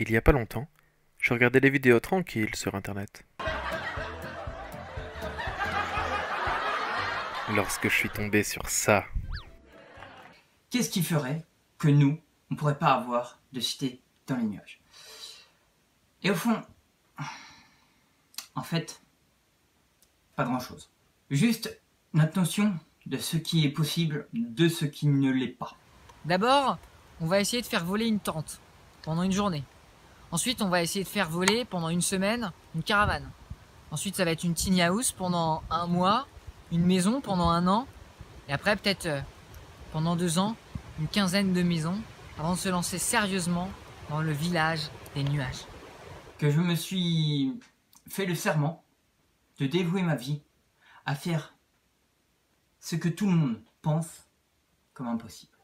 Il y a pas longtemps, je regardais des vidéos tranquilles sur internet. Lorsque je suis tombé sur ça. Qu'est-ce qui ferait que nous, on ne pourrait pas avoir de cité dans les nuages? Et au fond, en fait, pas grand-chose. Juste notre notion de ce qui est possible, de ce qui ne l'est pas. D'abord, on va essayer de faire voler une tente pendant une journée. Ensuite, on va essayer de faire voler pendant une semaine une caravane. Ensuite, ça va être une tiny house pendant un mois, une maison pendant un an, et après, peut-être pendant 2 ans, une quinzaine de maisons, avant de se lancer sérieusement dans le village des nuages. Que je me suis fait le serment de dévouer ma vie à faire ce que tout le monde pense comme impossible.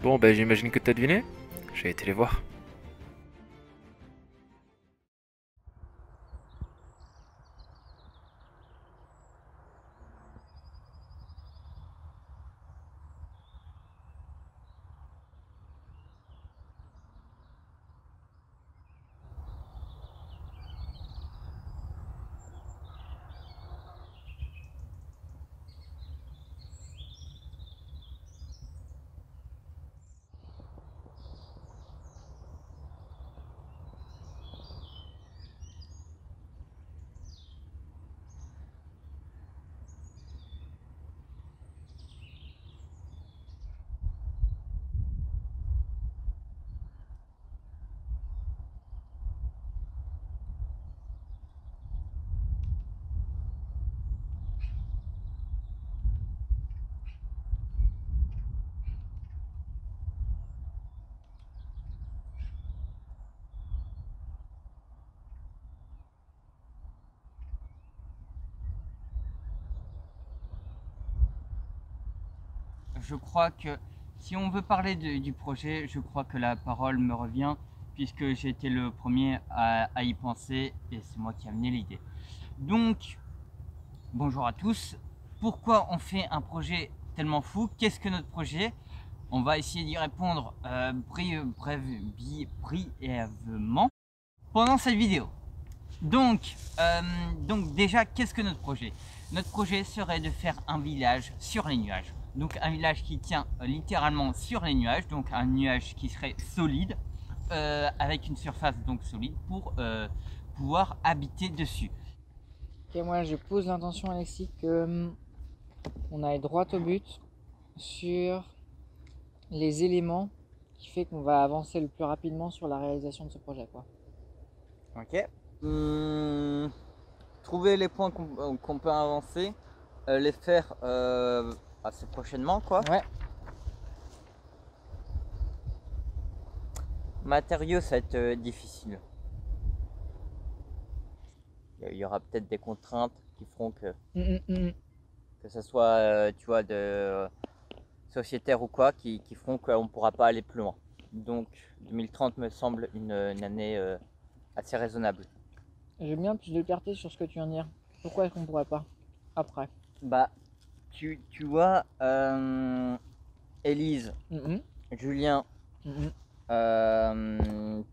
Bon, ben j'imagine que t'as deviné. J'ai été les voir. Je crois que si on veut parler du projet, je crois que la parole me revient puisque j'ai été le premier à y penser et c'est moi qui ai amené l'idée. Donc, bonjour à tous. Pourquoi on fait un projet tellement fou? Qu'est-ce que notre projet? On va essayer d'y répondre brièvement pendant cette vidéo. Donc déjà, qu'est-ce que notre projet? Notre projet serait de faire un village sur les nuages. Donc un village qui tient littéralement sur les nuages, donc un nuage qui serait solide, avec une surface donc solide pour pouvoir habiter dessus. Ok, moi je pose l'intention, Alexis, que on aille droit au but sur les éléments qui fait qu'on va avancer le plus rapidement sur la réalisation de ce projet, quoi. Ok. Trouver les points qu'on peut avancer, les faire assez prochainement, quoi. Ouais. Matériaux, ça va être difficile. Il y aura peut-être des contraintes qui feront que ce soit, tu vois, de sociétaire ou quoi, qui feront qu'on ne pourra pas aller plus loin. Donc 2030 me semble une année assez raisonnable. J'ai bien plus de clarté sur ce que tu viens de dire. Pourquoi est-ce qu'on pourrait pas après? Bah, tu vois, Élise, Julien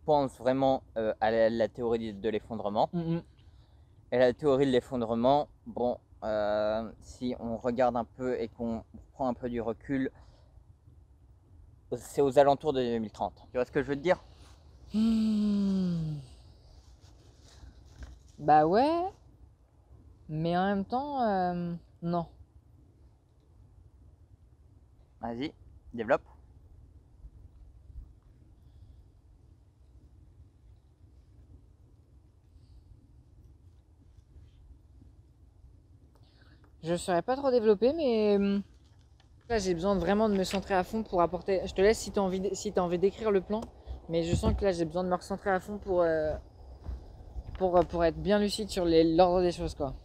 pense vraiment à la théorie de l'effondrement. Et la théorie de l'effondrement, bon, si on regarde un peu et qu'on prend un peu du recul, c'est aux alentours de 2030. Tu vois ce que je veux te dire? Bah ouais, mais en même temps, non. Vas-y, développe. Je ne saurais pas trop développer, mais là j'ai besoin vraiment de me centrer à fond pour apporter. Je te laisse si tu as envie d'écrire le plan, mais je sens que là j'ai besoin de me recentrer à fond pour être bien lucide sur l'ordre des choses, quoi.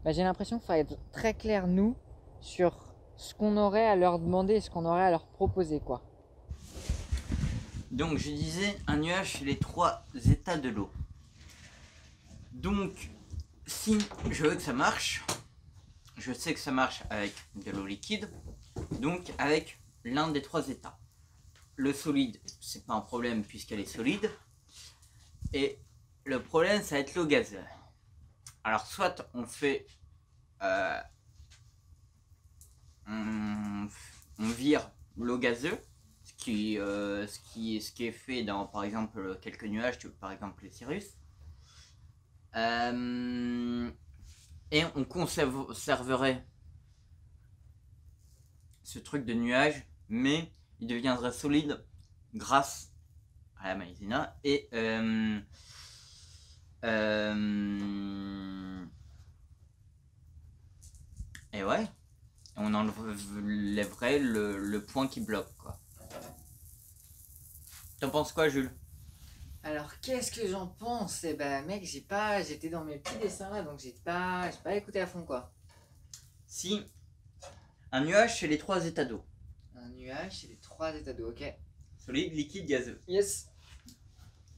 Bah, j'ai l'impression qu'il faut être très clair, nous, sur ce qu'on aurait à leur demander et ce qu'on aurait à leur proposer, quoi. Donc je disais, un nuage c'est les 3 états de l'eau. Donc si je veux que ça marche, je sais que ça marche avec de l'eau liquide, donc avec l'un des 3 états. Le solide, c'est pas un problème puisqu'elle est solide. Et le problème, ça va être l'eau gazeuse. Alors soit on fait... on vire l'eau gazeuse, ce qui est fait dans par exemple quelques nuages, par exemple les cirrus. Et on conserverait ce truc de nuage, mais il deviendrait solide grâce à la maïzena et ouais, on enlèverait le point qui bloque, quoi. T'en penses quoi, Jules? Alors qu'est-ce que j'en pense? Eh ben mec, j'étais dans mes petits dessins là, donc j'ai pas écouté à fond, quoi. Si un nuage c'est les 3 états d'eau. Un nuage, c'est les 3 états d'eau, ok. Solide, liquide, gazeux. Yes.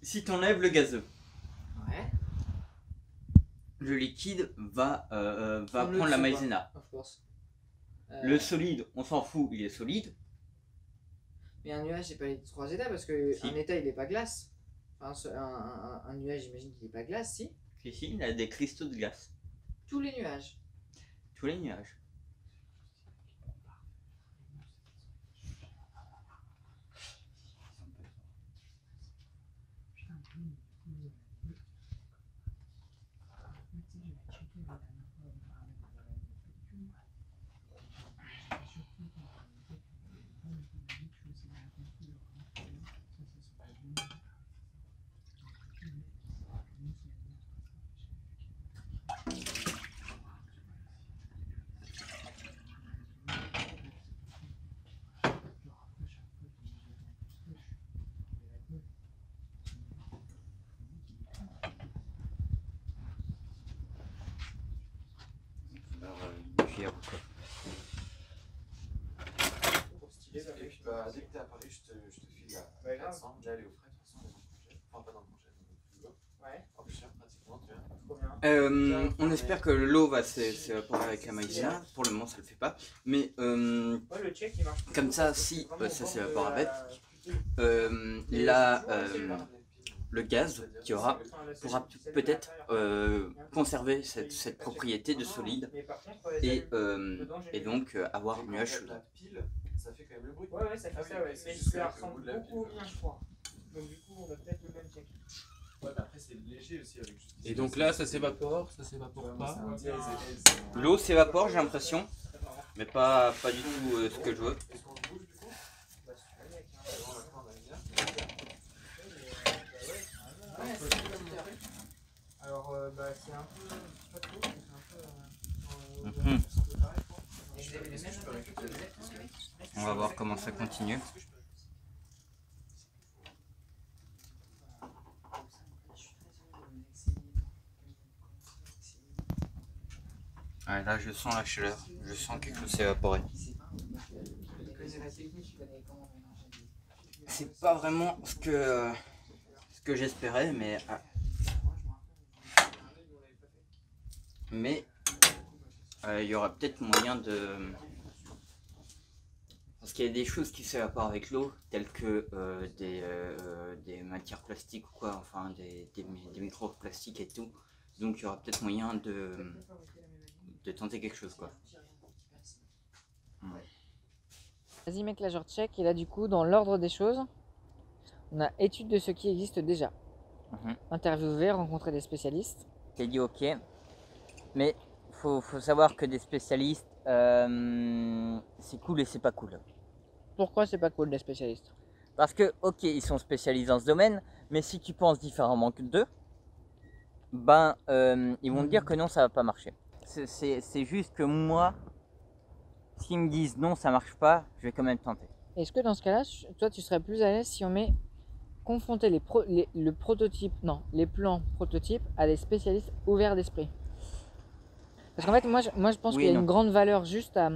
Si tu enlèves le gazeux, Ouais. le liquide va Prendre le prendre la dessus, maïzena. Of course. Le solide, on s'en fout, il est solide. Mais un nuage, c'est pas les 3 états parce que Si. un état il est pas glace. Enfin, un nuage, j'imagine qu'il est pas glace, si. Ici, il a des cristaux de glace. Tous les nuages. Tous les nuages. Et puis bah, dès que t'es à Paris, je te file la 400. Là, elle est au frais, de toute façon, elle est dans le congé. Enfin, pas dans le congé, mais dans le frigo. Ouais. En plus cher, pratiquement, tu vois. On espère que l'eau va s'évaporer avec la maïzena. Pour le moment, ça le fait pas. Mais Ouais, le check il marche. comme ça, si ça s'évapore avec, le gaz qu'il y aura pourra peut-être conserver cette propriété de solide et donc avoir un nuage solide. La pile, ça fait quand même le bruit. Ouais, ça fait Ah ça, oui, ouais. c'est Mais juste ça avec le bout ressemble de la pile. beaucoup au mien, je crois. Donc du coup, on a peut-être le même check. Ouais, mais après, c'est léger aussi avec juste. Et donc là, ça s'évapore pas. L'eau s'évapore, j'ai l'impression, mais pas du tout ce que je veux. Est-ce qu'on le bouge du coup? Bah, si tu veux, mec, hein. Bon, maintenant, on a bien. Alors, bah, c'est un peu. Pas trop, mais c'est un peu. Mhm. Et vous avez les mêmes Je peux récupérer. On va voir comment ça continue. Ouais, là, je sens la chaleur. Je sens quelque chose s'évaporer. C'est pas vraiment ce que j'espérais, mais il y aura peut-être moyen de... Parce qu'il y a des choses qui s'évaporent avec l'eau, telles que des matières plastiques ou quoi, enfin des microplastiques et tout. Donc il y aura peut-être moyen de tenter quelque chose, quoi. Vas-y mec, là je recheck et là du coup dans l'ordre des choses, on a étude de ce qui existe déjà. Interviewer, rencontrer des spécialistes. T'es dit ok, mais faut savoir que des spécialistes, c'est cool et c'est pas cool. Pourquoi c'est pas cool des spécialistes? Parce que ok, ils sont spécialisés dans ce domaine, mais si tu penses différemment que d'eux, ben ils vont te dire que non, ça va pas marcher. C'est juste que moi, s'ils me disent non, ça marche pas, je vais quand même tenter. Est-ce que dans ce cas-là, toi tu serais plus à l'aise si on met confronter les plans prototypes à des spécialistes ouverts d'esprit? Parce qu'en fait, moi, je pense Oui, qu'il y a non. une grande valeur juste à...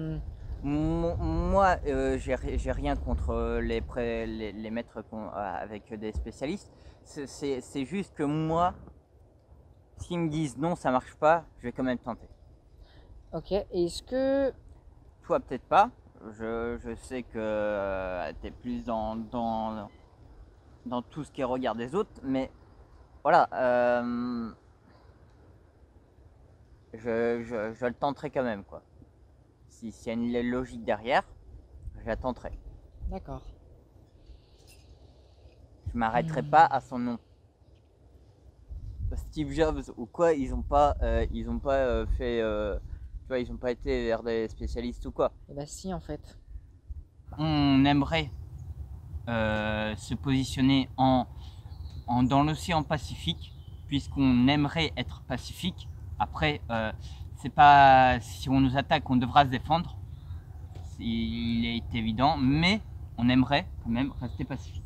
Moi, j'ai rien contre les maîtres avec des spécialistes. C'est juste que moi, s'ils me disent non, ça marche pas, je vais quand même tenter. Ok, et est-ce que... Toi, peut-être pas. Je sais que tu es plus dans tout ce qui est regard des autres, mais voilà, je le tenterai quand même, quoi. S'il y a une logique derrière, je la tenterai. D'accord. Je m'arrêterai pas à son nom. Steve Jobs ou quoi, ils ont pas fait, tu vois, ils ont pas été vers des spécialistes ou quoi. Et bah si, en fait. On aimerait se positionner dans l'océan Pacifique, puisqu'on aimerait être pacifique. Après, c'est pas si on nous attaque, on devra se défendre. Il est évident, mais on aimerait quand même rester pacifique.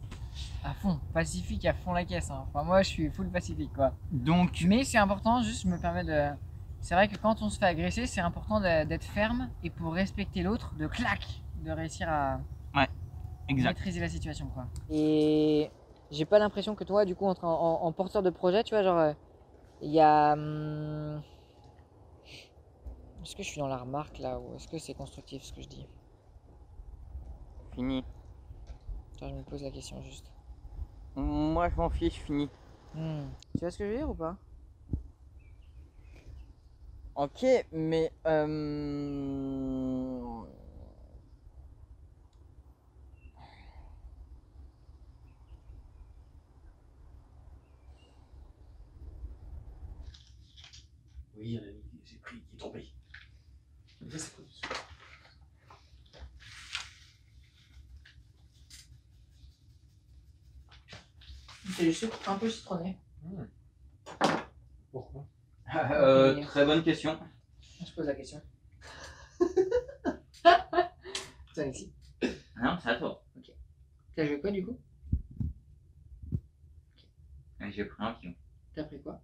À fond, pacifique, à fond la caisse. Hein. Enfin, moi, je suis full pacifique, quoi. Donc, Mais c'est important, juste, je me permets de... C'est vrai que quand on se fait agresser, c'est important d'être ferme et pour respecter l'autre, de réussir à exact. maîtriser la situation, quoi. Et j'ai pas l'impression que toi, du coup, en porteur de projet, tu vois, genre, il y a... Est-ce que je suis dans la remarque, là, ou est-ce que c'est constructif, ce que je dis? Fini. Attends, je me pose la question, juste. Moi, je m'en fiche, fini. Tu vois ce que je veux dire ou pas? Ok, mais Oui, il y en a une que j'ai pris qui est tombée. Mais c'est quoi dessus? C'est du sucre un peu citronné. Pourquoi? très bonne question. On se pose la question. C'est Alexis. Non, c'est à toi. T'as joué quoi, du coup? J'ai pris un pion. T'as pris quoi?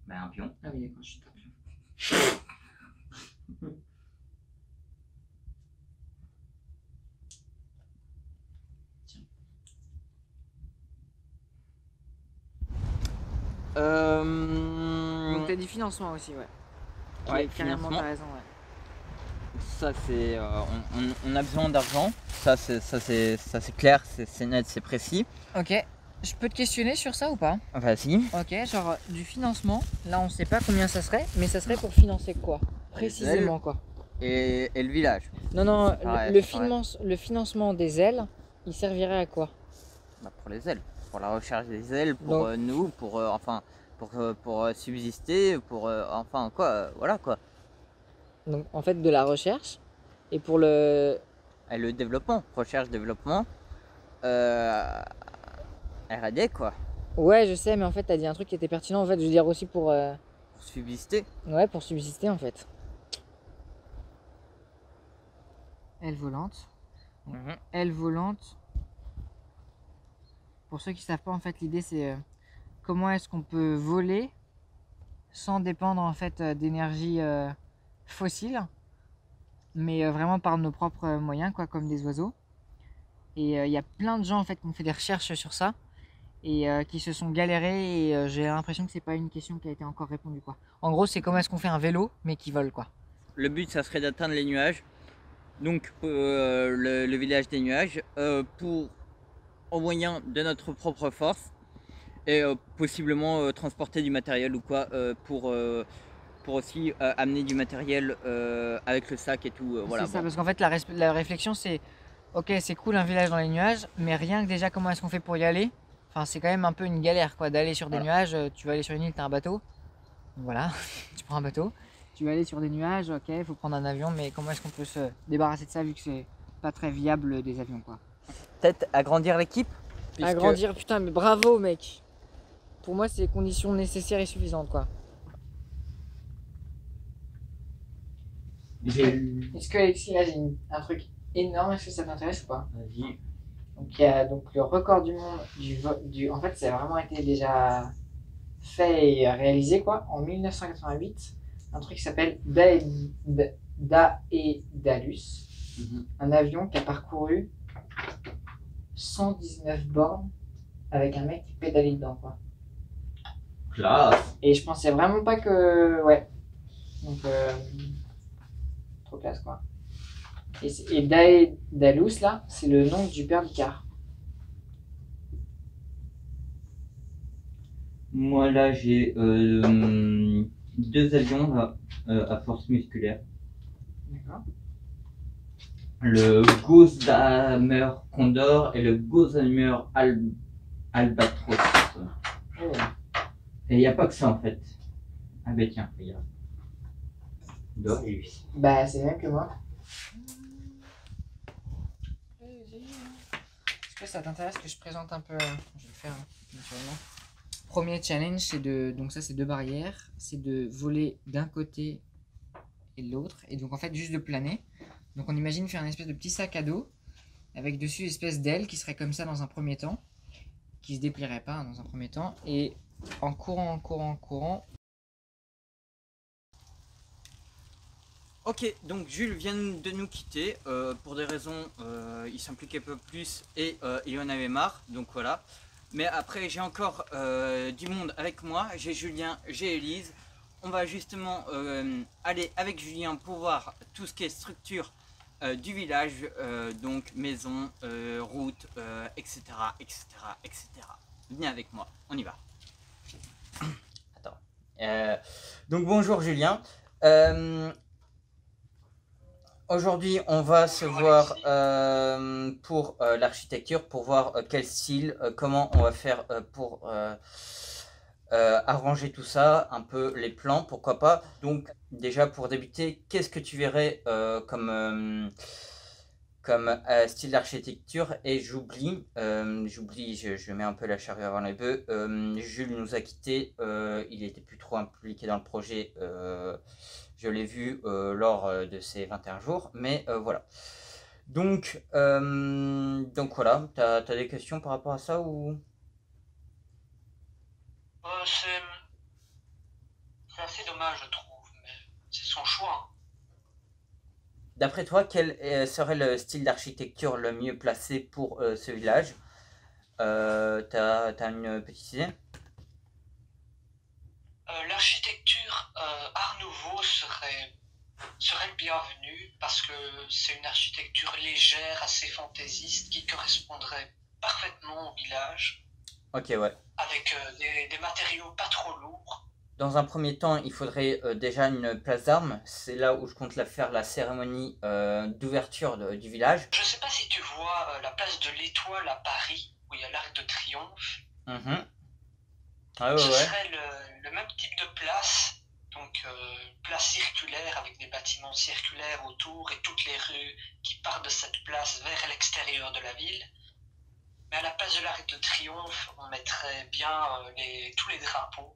Ben, un pion. Ah oui, d'accord, je suis tapé. Donc t'as dit financement aussi, ouais. Ouais, Carrément, financement. t'as raison, ouais. Ça, c'est, on a besoin d'argent. Ça, c'est clair, c'est net, c'est précis. Ok, je peux te questionner sur ça ou pas? Vas-y. Ok, genre du financement, là on sait pas combien ça serait, mais ça serait pour financer quoi? Précisément quoi? Et le village. Non, non, Ouais, le financement des ailes, il servirait à quoi? Bah, pour les ailes, pour la recherche des ailes, pour Donc- nous, pour subsister, enfin quoi, voilà quoi. Donc en fait de la recherche, et pour le... Et le développement, recherche, développement, R&D quoi, Ouais, je sais, mais en fait t'as dit un truc qui était pertinent, en fait, je veux dire aussi pour... pour subsister. Ouais, pour subsister en fait. Aile volante. Mhm. Aile volante. Pour ceux qui savent pas, en fait, l'idée c'est comment est-ce qu'on peut voler sans dépendre en fait d'énergie fossile, mais vraiment par nos propres moyens, quoi, comme des oiseaux. Et il y a plein de gens en fait qui ont fait des recherches sur ça et qui se sont galérés. Et j'ai l'impression que c'est pas une question qui a été encore répondue, quoi. En gros, c'est comment est-ce qu'on fait un vélo mais qui vole, quoi. Le but, ça serait d'atteindre les nuages, donc le village des nuages, au moyen de notre propre force et possiblement transporter du matériel ou quoi pour aussi amener du matériel avec le sac et tout. Voilà. C'est ça, Bon. parce qu'en fait la réflexion c'est ok, c'est cool un village dans les nuages, mais rien que déjà comment est-ce qu'on fait pour y aller? Enfin, c'est quand même un peu une galère, quoi, d'aller sur des nuages. Tu vas aller sur une île, t'as un bateau. Voilà, tu prends un bateau. Tu vas aller sur des nuages, ok, il faut prendre un avion, mais comment est-ce qu'on peut se débarrasser de ça vu que c'est pas très viable des avions, quoi. Peut-être agrandir l'équipe. Agrandir, putain, mais bravo, mec. Pour moi, c'est les conditions nécessaires et suffisantes, quoi. Est-ce que Alexis, là, j'ai un truc énorme, est-ce que ça t'intéresse ou pas? Vas-y. Donc il y a donc le record du monde en fait, ça a vraiment été déjà fait et réalisé, quoi, en 1988 un truc qui s'appelle Daedalus, un avion qui a parcouru 119 bornes avec un mec qui pédalait dedans, quoi. Classe. Et je pensais vraiment pas que... Ouais. Donc, trop classe, quoi. Et Daedalus, là, c'est le nom du père d'Icare. Moi là j'ai 2 avions là, à force musculaire. D'accord. Le Gossamer Condor et le Gossamer Albatros. Oh. Et il n'y a pas que ça en fait. Ah bah tiens, regarde. Dors et lui. Bah, c'est même que moi. Est-ce que ça t'intéresse que je présente un peu? Je vais le faire, naturellement. Premier challenge, c'est de... Donc ça, c'est 2 barrières. C'est de voler d'un côté et de l'autre. Et donc, en fait, juste de planer. Donc, on imagine faire une espèce de petit sac à dos avec dessus une espèce d'aile qui serait comme ça dans un premier temps. Qui se déplierait pas hein, dans un premier temps. Et en courant... Ok, donc Jules vient de nous quitter pour des raisons, il s'impliquait un peu plus et il en avait marre, donc voilà. Mais après j'ai encore du monde avec moi, j'ai Julien, j'ai Elise. On va justement aller avec Julien pour voir tout ce qui est structure du village, donc maison, route, etc., etc., etc. Venez avec moi, on y va. Attends. Donc bonjour Julien. Aujourd'hui, on va se voir pour l'architecture, pour voir quel style, comment on va faire pour arranger tout ça, un peu les plans, pourquoi pas. Donc déjà pour débuter, qu'est-ce que tu verrais comme style d'architecture? Et j'oublie, je mets un peu la charrue avant les bœufs, Jules nous a quittés, il était plus trop impliqué dans le projet. Je l'ai vu lors de ces 21 jours, mais voilà. Donc voilà, t'as des questions par rapport à ça ou? C'est assez dommage, je trouve, mais c'est son choix. D'après toi, quel serait le style d'architecture le mieux placé pour ce village? T'as une petite idée? L'architecture Art Nouveau serait le bienvenu parce que c'est une architecture légère, assez fantaisiste, qui correspondrait parfaitement au village, Ok, ouais. avec des matériaux pas trop lourds. Dans un premier temps, il faudrait déjà une place d'armes. C'est là où je compte faire la cérémonie d'ouverture du village. Je sais pas si tu vois la place de l'Étoile à Paris, où il y a l'Arc de Triomphe. Ah, Ce ouais. serait le même type de place, donc place circulaire avec des bâtiments circulaires autour et toutes les rues qui partent de cette place vers l'extérieur de la ville. Mais à la place de l'Arc de Triomphe, on mettrait bien tous les drapeaux.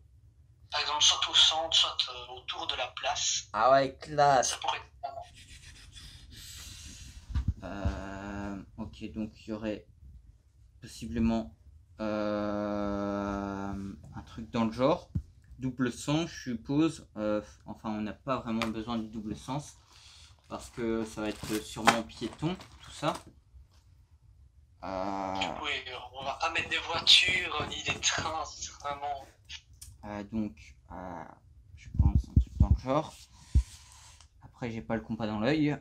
Par exemple, soit au centre, soit autour de la place. Ah ouais, classe. Ça pourrait être pas mal. Ok, donc il y aurait possiblement un truc dans le genre. Double sens, je suppose. Enfin, on n'a pas vraiment besoin du double sens parce que ça va être sûrement piéton, tout ça. Oui, on va pas mettre des voitures ni des trains, c'est vraiment... Donc, je pense un truc dans le genre. Après, j'ai pas le compas dans l'œil.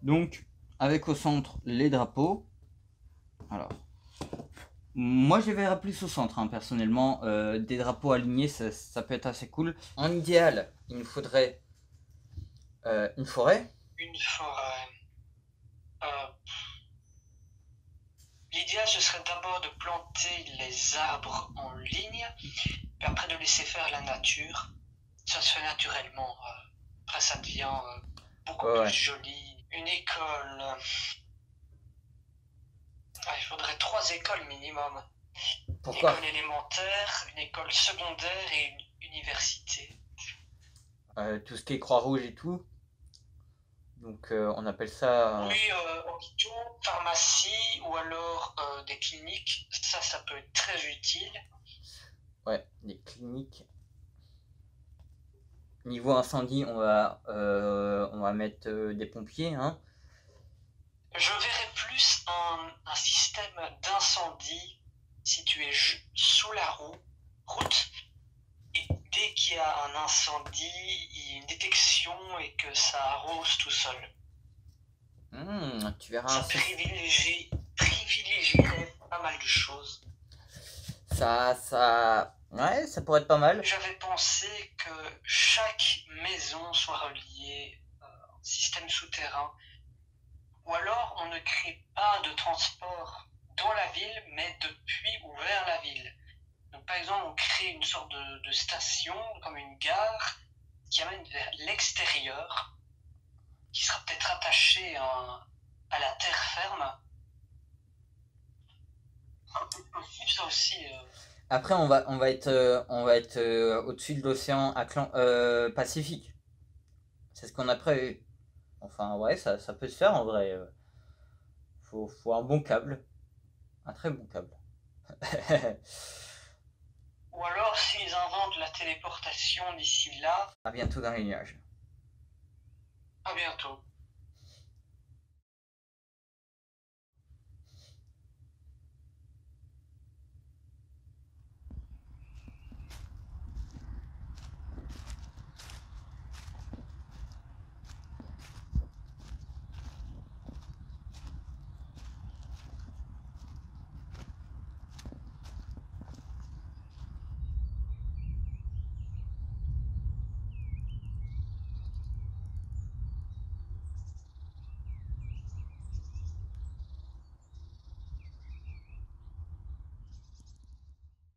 Donc, avec au centre les drapeaux. Alors, moi je les verrais plus au centre, hein, personnellement. Des drapeaux alignés, ça peut être assez cool. En idéal, il nous faudrait une forêt. Une forêt. L'idéal, ce serait d'abord de planter les arbres en ligne, puis après de laisser faire la nature. Ça se fait naturellement. Après, ça devient beaucoup plus joli. Une école. Il faudrait 3 écoles minimum. Pourquoi? Une école élémentaire, une école secondaire et une université. Tout ce qui est Croix-Rouge et tout. Donc on appelle ça... Oui, hôpitaux, Pharmacie ou alors des cliniques, ça peut être très utile. Ouais, des cliniques. Niveau incendie, on va mettre des pompiers, hein. Je verrais plus un système d'incendie situé sous la route. Et dès qu'il y a un incendie, il y a une détection et que ça arrose tout seul. Tu verras Ça privilégierait pas mal de choses. Ouais, ça pourrait être pas mal. J'avais pensé que chaque maison soit reliée à un système souterrain. Ou alors on ne crée pas de transport dans la ville, mais depuis ou vers la ville. Donc par exemple, on crée une sorte de station, comme une gare, qui amène vers l'extérieur, qui sera peut-être attachée à la terre ferme. C'est possible ça aussi. Après, on va être au-dessus de l'océan Pacifique. C'est ce qu'on a prévu. Enfin, ouais, ça peut se faire en vrai. Faut un bon câble. Un très bon câble. Ou alors, s'ils inventent la téléportation d'ici là. À bientôt dans les nuages. À bientôt.